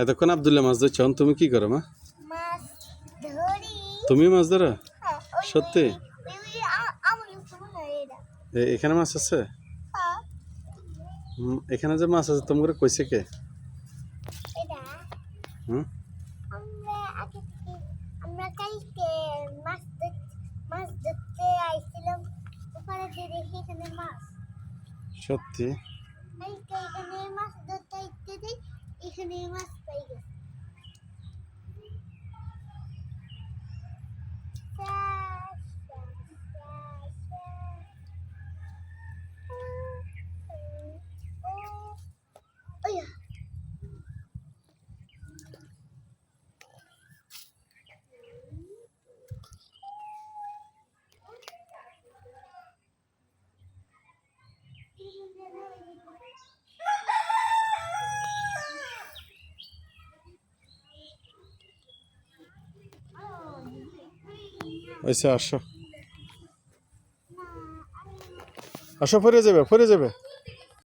এতক্ষণ আব্দুল্লাহ মাছ ধরছ, তুমি কি করো মা? মাছ ধরি। তুমি মাছ ধরো? হ্যাঁ, সত্যি? আমার মনে হয় এটা। এখানে মাছ আছে? হ্যাঁ, এখানে যে মাছ আছে তোমাকে কইছে কে? এটা হুম, আমরা আগে থেকে আমরা কালকে মাছ ধরতে আইছিলাম, ওখানে যে দেখি এখানে মাছ। সত্যি? কালকে এখানে মাছ ধরতে আইতে দিই, এখানে মাছ পাই গেছে। আচ্ছা আসো, আসো, ফিরে যাবে, ফিরে যাবে।